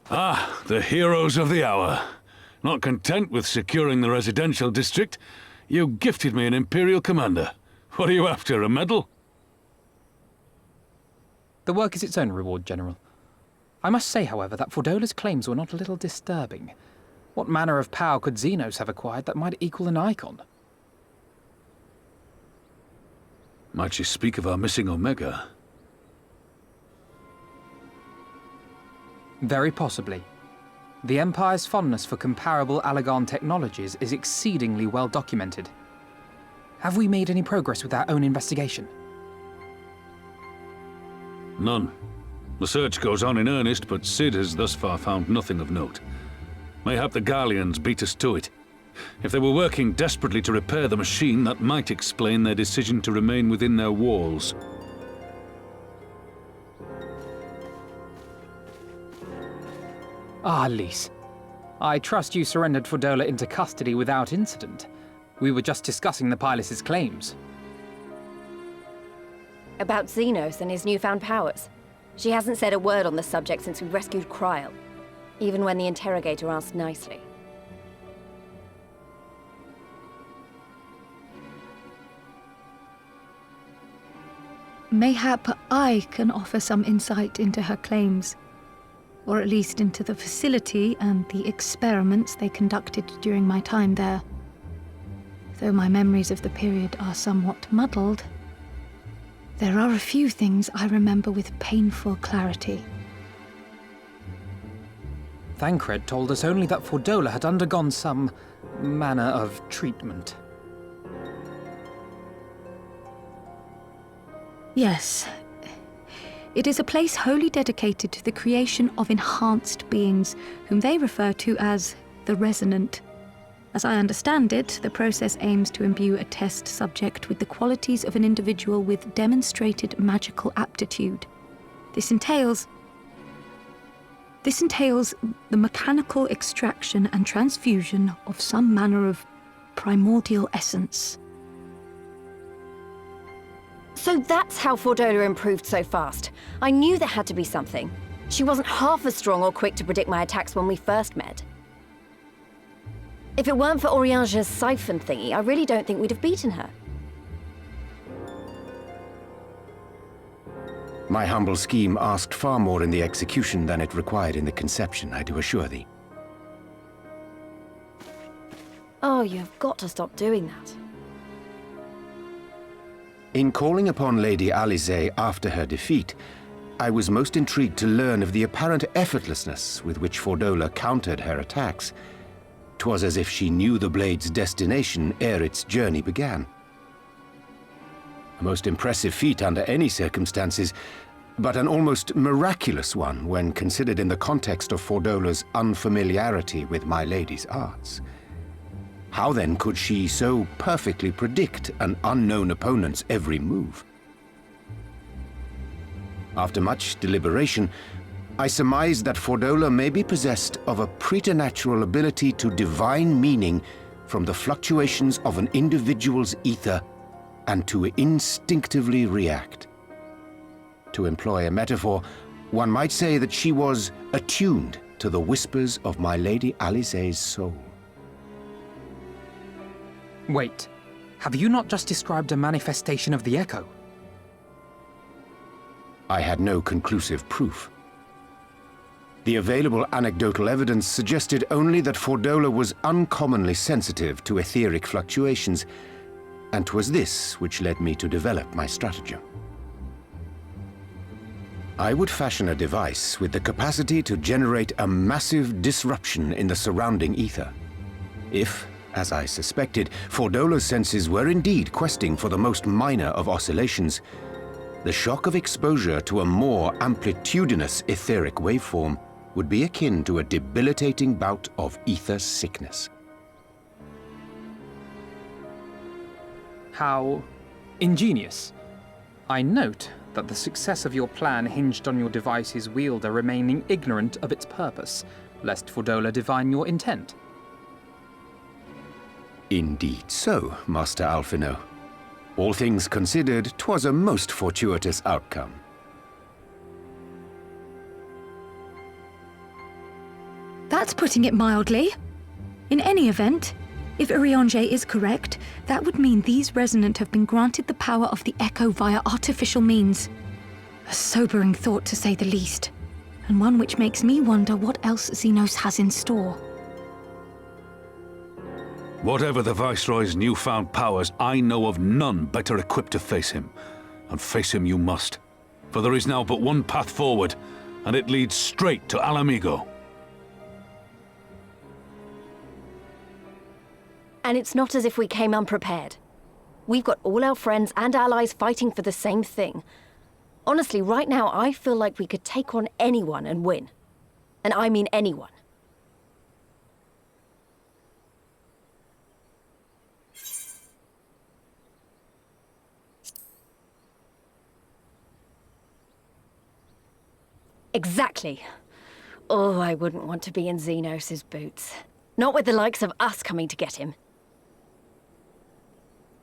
Ah, the heroes of the hour. Not content with securing the residential district, you gifted me an Imperial commander. What are you after, a medal? The work is its own reward, General. I must say, however, that Fordola's claims were not a little disturbing. What manner of power could Xenos have acquired that might equal an icon? Might she speak of our missing Omega? Very possibly. The Empire's fondness for comparable Allagan technologies is exceedingly well documented. Have we made any progress with our own investigation? None. The search goes on in earnest, but Sid has thus far found nothing of note. Mayhap the Garleans beat us to it. If they were working desperately to repair the machine, that might explain their decision to remain within their walls. Ah, Lise. I trust you surrendered Fordola into custody without incident. We were just discussing the pilot's claims. About Xenos and his newfound powers. She hasn't said a word on the subject since we rescued Kryl, even when the interrogator asked nicely. Mayhap I can offer some insight into her claims, or at least into the facility and the experiments they conducted during my time there. Though my memories of the period are somewhat muddled, there are a few things I remember with painful clarity. Thancred told us only that Fordola had undergone some manner of treatment. Yes. It is a place wholly dedicated to the creation of enhanced beings, whom they refer to as the Resonant. As I understand it, the process aims to imbue a test subject with the qualities of an individual with demonstrated magical aptitude. This entails the mechanical extraction and transfusion of some manner of primordial essence. So that's how Fordola improved so fast. I knew there had to be something. She wasn't half as strong or quick to predict my attacks when we first met. If it weren't for Oriange's siphon thingy, I really don't think we'd have beaten her. My humble scheme asked far more in the execution than it required in the conception, I do assure thee. Oh, you have got to stop doing that. In calling upon Lady Alisaie after her defeat, I was most intrigued to learn of the apparent effortlessness with which Fordola countered her attacks. 'Twas as if she knew the blade's destination ere its journey began. A most impressive feat under any circumstances, but an almost miraculous one when considered in the context of Fordola's unfamiliarity with my lady's arts. How then could she so perfectly predict an unknown opponent's every move? After much deliberation, I surmised that Fordola may be possessed of a preternatural ability to divine meaning from the fluctuations of an individual's ether and to instinctively react. To employ a metaphor, one might say that she was attuned to the whispers of my Lady Alisaie's soul. Wait, have you not just described a manifestation of the Echo? I had no conclusive proof. The available anecdotal evidence suggested only that Fordola was uncommonly sensitive to etheric fluctuations, and 'twas this which led me to develop my stratagem. I would fashion a device with the capacity to generate a massive disruption in the surrounding ether. If, as I suspected, Fordola's senses were indeed questing for the most minor of oscillations, the shock of exposure to a more amplitudinous etheric waveform would be akin to a debilitating bout of ether sickness. How ingenious. I note that the success of your plan hinged on your device's wielder remaining ignorant of its purpose, lest Fordola divine your intent. Indeed so, Master Alphino. All things considered, 'twas a most fortuitous outcome. That's putting it mildly. In any event, if Urianger is correct, that would mean these Resonant have been granted the power of the Echo via artificial means. A sobering thought, to say the least, and one which makes me wonder what else Xenos has in store. Whatever the Viceroy's newfound powers, I know of none better equipped to face him. And face him you must. For there is now but one path forward, and it leads straight to Alamigo. And it's not as if we came unprepared. We've got all our friends and allies fighting for the same thing. Honestly, right now, I feel like we could take on anyone and win. And I mean anyone. Exactly. Oh, I wouldn't want to be in Xenos' boots. Not with the likes of us coming to get him.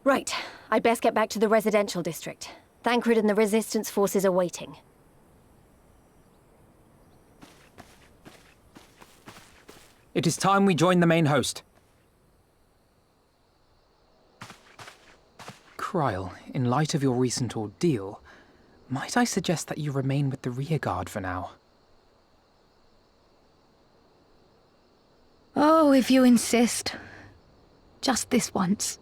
Right, I'd best get back to the residential district. Thancred and the Resistance forces are waiting. It is time we join the main host. Kryl, in light of your recent ordeal, might I suggest that you remain with the rearguard for now? Oh, if you insist. Just this once.